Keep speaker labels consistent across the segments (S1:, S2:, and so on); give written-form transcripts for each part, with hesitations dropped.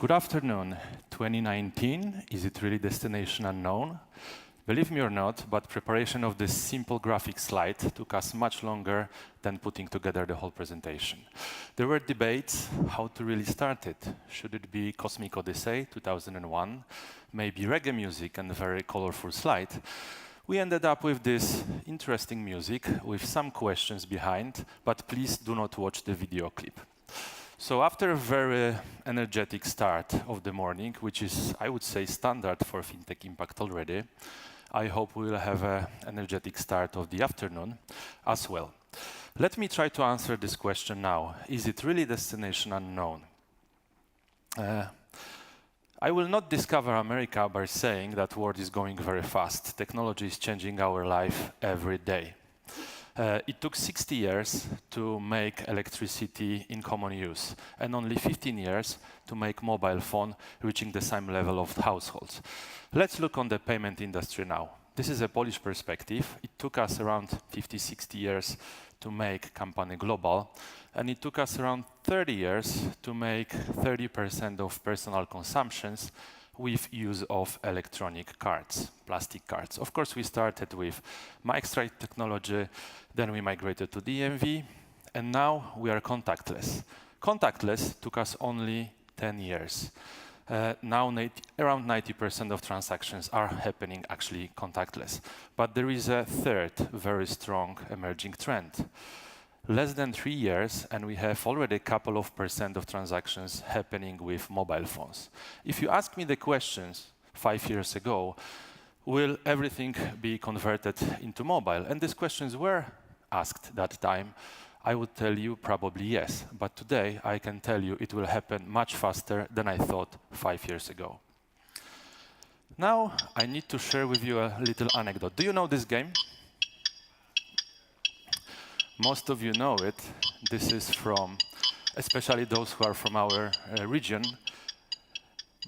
S1: Good afternoon. 2019, is it really destination unknown? Believe me or not, but preparation of this simple graphic slide took us much longer than putting together the whole presentation. There were debates how to really start it. Should it be Cosmic Odyssey 2001, maybe reggae music and a very colorful slide? We ended up with this interesting music with some questions behind, but please do not watch the video clip. So after a very energetic start of the morning, which is, I would say, standard for FinTech Impact already, I hope we will have an energetic start of the afternoon as well. Let me try to answer this question now. Is it really destination unknown? I will not discover America by saying that the world is going very fast. Technology is changing our life every day. It took 60 years to make electricity in common use, and only 15 years to make mobile phone reaching the same level of households. Let's look on the payment industry now. This is a Polish perspective. It took us around 50, 60 years to make company global, and it took us around 30 years to make 30% of personal consumptions with use of electronic cards, plastic cards. Of course, we started with microstripe technology, then we migrated to DMV, and now we are contactless. Contactless took us only 10 years. Now around 90% of transactions are happening actually contactless. But there is a third very strong emerging trend. Less than 3 years, and we have already a couple of percent of transactions happening with mobile phones. If you ask me the questions 5 years ago, will everything be converted into mobile? And these questions were asked that time. I would tell you probably yes, but today I can tell you it will happen much faster than I thought 5 years ago. Now I need to share with you a little anecdote. Do you know this game? Most of you know it. This is from, especially those who are from our region.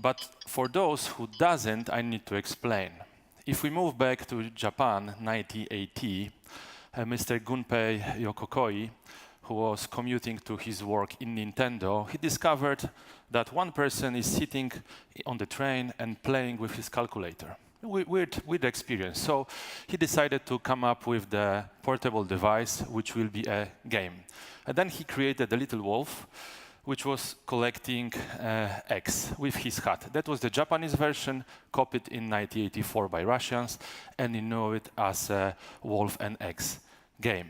S1: But for those who doesn't, I need to explain. If we move back to Japan, 1980, Mr. Gunpei Yokokoi, who was commuting to his work in Nintendo, he discovered that one person is sitting on the train and playing with his calculator. Weird experience. So he decided to come up with the portable device, which will be a game. And then he created a little wolf, which was collecting eggs with his hat. That was the Japanese version, copied in 1984 by Russians, and you know it as a wolf and eggs game.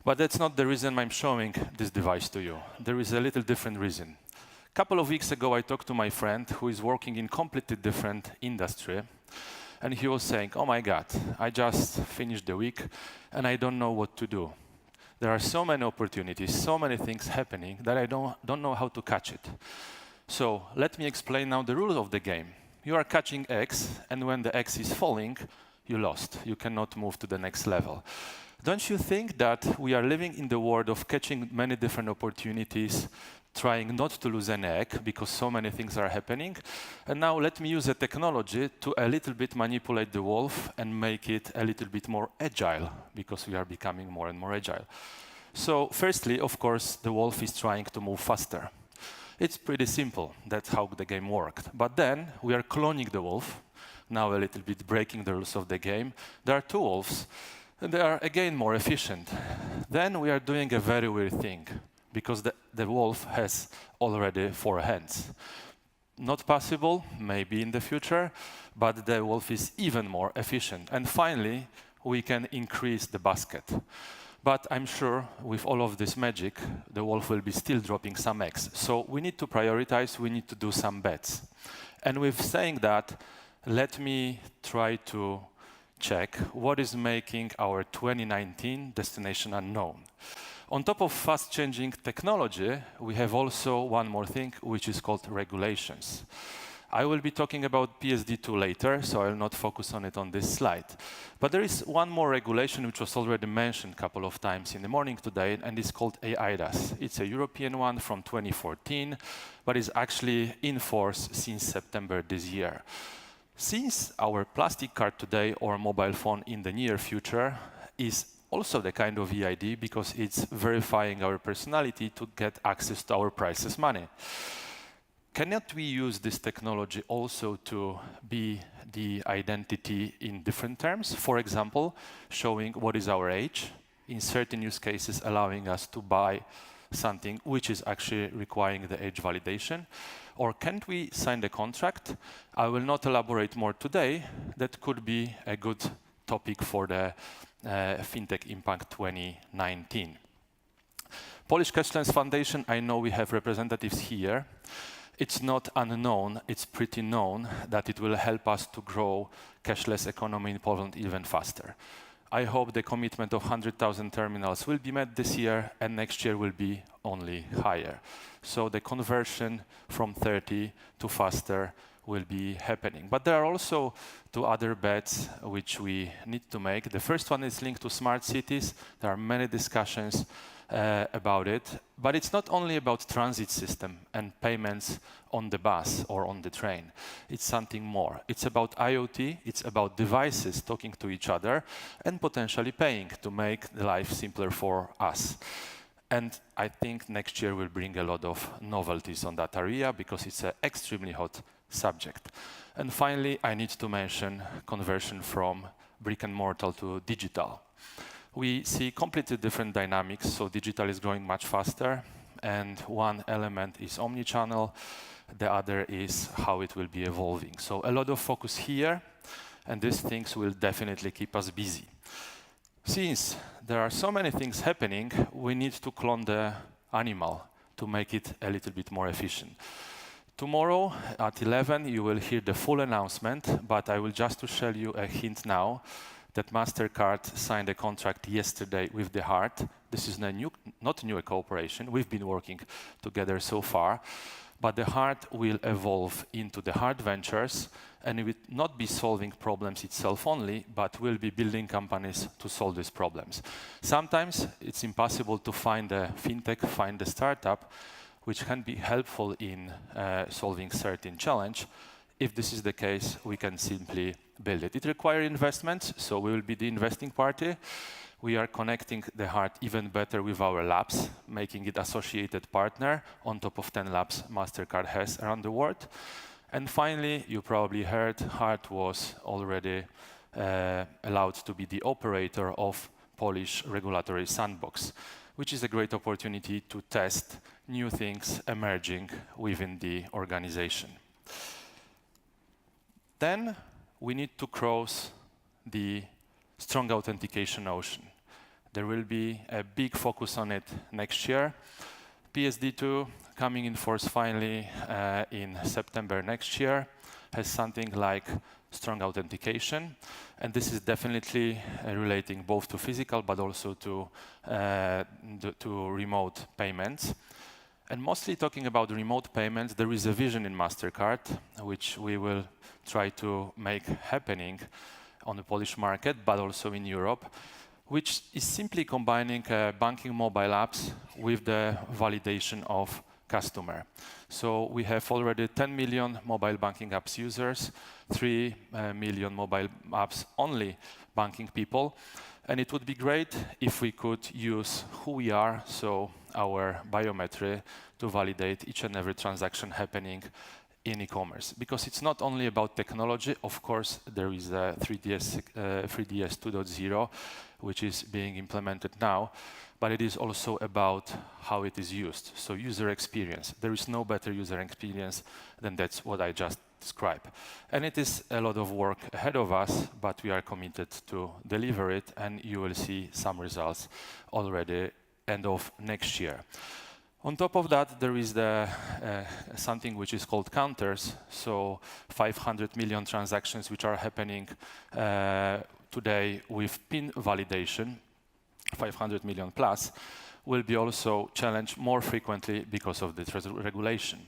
S1: But that's not the reason I'm showing this device to you. There is a little different reason. A couple of weeks ago, I talked to my friend who is working in completely different industry. And he was saying, oh my God, I just finished the week and I don't know what to do. There are so many opportunities, so many things happening that I don't know how to catch it. So let me explain now the rules of the game. You are catching eggs, and when the egg is falling, you lost. You cannot move to the next level. Don't you think that we are living in the world of catching many different opportunities, trying not to lose an egg because so many things are happening? And now let me use the technology to a little bit manipulate the wolf and make it a little bit more agile, because we are becoming more and more agile. So firstly, of course, the wolf is trying to move faster. It's pretty simple. That's how the game worked. But then we are cloning the wolf, now a little bit breaking the rules of the game. There are two wolves, and they are again more efficient. Then we are doing a very weird thing, because the wolf has already 4 hands. Not possible, maybe in the future, but the wolf is even more efficient. And finally, we can increase the basket. But I'm sure with all of this magic, the wolf will be still dropping some eggs. So we need to prioritize, we need to do some bets. And with saying that, let me try to check what is making our 2019 destination unknown. On top of fast-changing technology, we have also one more thing, which is called regulations. I will be talking about PSD2 later, so I will not focus on it on this slide. But there is one more regulation which was already mentioned a couple of times in the morning today, and it's called eIDAS. It's a European one from 2014, but is actually in force since September this year. Since our plastic card today or mobile phone in the near future is also the kind of EID, because it's verifying our personality to get access to our priceless money. cannot we use this technology also to be the identity in different terms? For example, showing what is our age, in certain use cases allowing us to buy something which is actually requiring the age validation? Or can't we sign the contract? I will not elaborate more today. That could be a good topic for the FinTech Impact 2019. Polish Cashless Foundation, I know we have representatives here. It's not unknown, it's pretty known that it will help us to grow cashless economy in Poland even faster. I hope the commitment of 100,000 terminals will be met this year, and next year will be only higher. So the conversion from 30 to faster will be happening. But there are also two other bets which we need to make. The first one is linked to smart cities. There are many discussions about it, but it's not only about transit system and payments on the bus or on the train. It's something more. It's about IoT, it's about devices talking to each other and potentially paying to make the life simpler for us. And I think next year will bring a lot of novelties on that area because it's an extremely hot subject. And finally, I need to mention conversion from brick and mortar to digital. We see completely different dynamics, so digital is growing much faster, and one element is omnichannel, the other is how it will be evolving. So a lot of focus here, and these things will definitely keep us busy. Since there are so many things happening, we need to clone the animal to make it a little bit more efficient. Tomorrow at 11 you will hear the full announcement, but I will just to show you a hint now that Mastercard signed a contract yesterday with the Heart. This is not new cooperation. We've been working together so far, but the Heart will evolve into the Heart Ventures, and it will not be solving problems itself only, but will be building companies to solve these problems. Sometimes it's impossible to find a fintech, find a startup, which can be helpful in solving certain challenge. If this is the case, we can simply build it. It requires investment, so we will be the investing party. We are connecting the Heart even better with our labs, making it associated partner on top of 10 labs Mastercard has around the world. And finally, you probably heard, Heart was already allowed to be the operator of Polish regulatory sandbox, which is a great opportunity to test new things emerging within the organization. Then we need to cross the strong authentication ocean. There will be a big focus on it next year. PSD2 coming in force finally in September next year has something like strong authentication, and this is definitely relating both to physical but also to remote payments. And mostly talking about remote payments, there is a vision in Mastercard, which we will try to make happening on the Polish market, but also in Europe, which is simply combining banking mobile apps with the validation of customer. So we have already 10 million mobile banking apps users, 3 million mobile apps only banking people. And it would be great if we could use who we are, so our biometry, to validate each and every transaction happening in e-commerce. Because it's not only about technology. Of course, there is a 3DS 2.0, which is being implemented now, but it is also about how it is used. So user experience. There is no better user experience than that's what I just described. And it is a lot of work ahead of us, but we are committed to deliver it, and you will see some results already end of next year. On top of that, there is something which is called counters. So 500 million transactions which are happening today with PIN validation, 500 million plus, will be also challenged more frequently because of this regulation.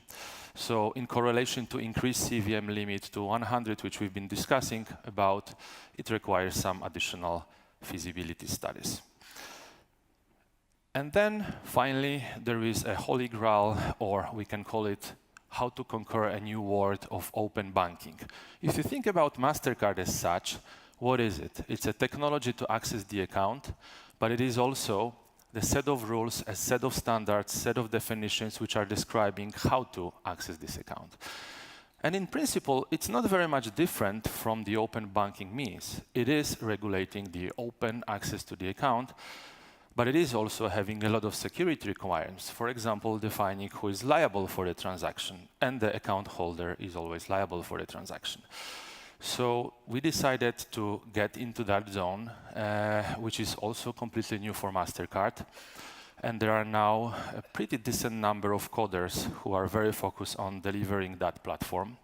S1: So in correlation to increase CVM limit to 100, which we've been discussing about, it requires some additional feasibility studies. And then finally, there is a holy grail, or we can call it how to conquer a new world of open banking. If you think about Mastercard as such, what is it? It's a technology to access the account, but it is also the set of rules, a set of standards, set of definitions which are describing how to access this account. And in principle, it's not very much different from the open banking means. It is regulating the open access to the account, but it is also having a lot of security requirements. For example, defining who is liable for the transaction, and the account holder is always liable for the transaction. So we decided to get into that zone, which is also completely new for Mastercard. And there are now a pretty decent number of coders who are very focused on delivering that platform.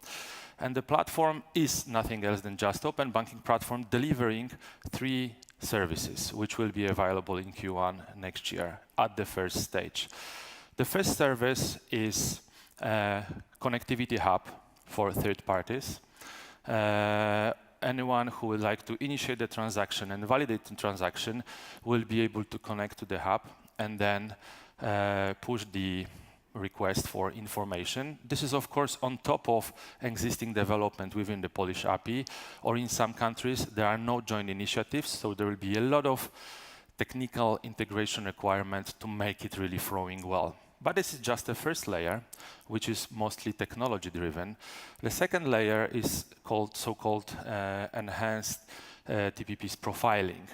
S1: And the platform is nothing else than just open banking platform delivering 3 services, which will be available in Q1 next year at the first stage. The first service is a connectivity hub for third parties. Anyone who would like to initiate the transaction and validate the transaction will be able to connect to the hub and then push the request for information. This is, of course, on top of existing development within the Polish API, or in some countries, there are no joint initiatives, so there will be a lot of technical integration requirements to make it really flowing well. But this is just the first layer, which is mostly technology-driven. The second layer is called so-called enhanced TPP's profiling.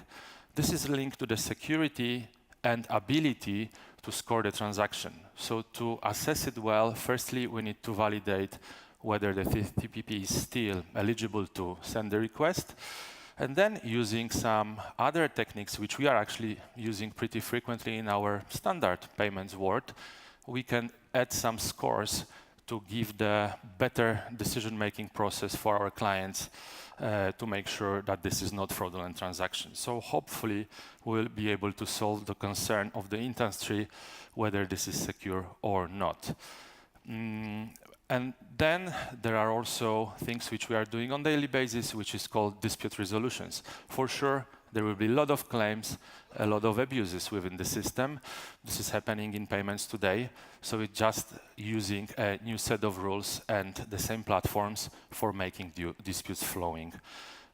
S1: This is linked to the security and ability to score the transaction. So to assess it well, firstly, we need to validate whether the TPP is still eligible to send the request. And then using some other techniques, which we are actually using pretty frequently in our standard payments world, we can add some scores to give the better decision-making process for our clients to make sure that this is not fraudulent transaction. So hopefully we'll be able to solve the concern of the industry whether this is secure or not. And then there are also things which we are doing on a daily basis, which is called dispute resolutions. For sure, there will be a lot of claims, a lot of abuses within the system. This is happening in payments today. So it's just using a new set of rules and the same platforms for making disputes flowing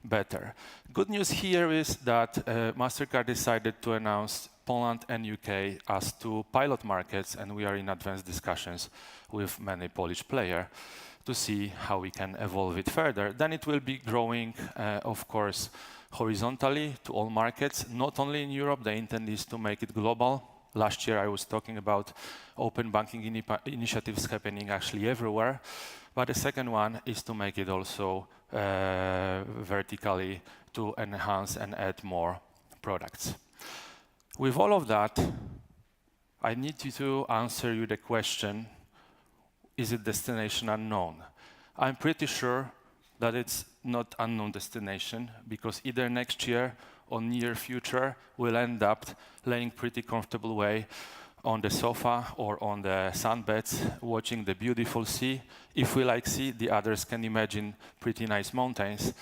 S1: better. Good news here is that Mastercard decided to announce Poland and UK as 2 pilot markets, and we are in advanced discussions with many Polish players to see how we can evolve it further. Then it will be growing, of course, horizontally to all markets, not only in Europe. The intent is to make it global. Last year I was talking about open banking initiatives happening actually everywhere. But the second one is to make it also vertically to enhance and add more products. With all of that, I need you to answer you the question, is it destination unknown? I'm pretty sure that it's not unknown destination, because either next year or near future we'll end up laying pretty comfortable way on the sofa or on the sunbeds, watching the beautiful sea. If we like sea, the others can imagine pretty nice mountains.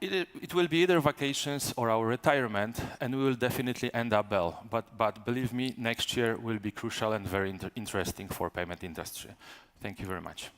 S1: It will be either vacations or our retirement, and we will definitely end up well. But believe me, next year will be crucial and very interesting for payment industry. Thank you very much.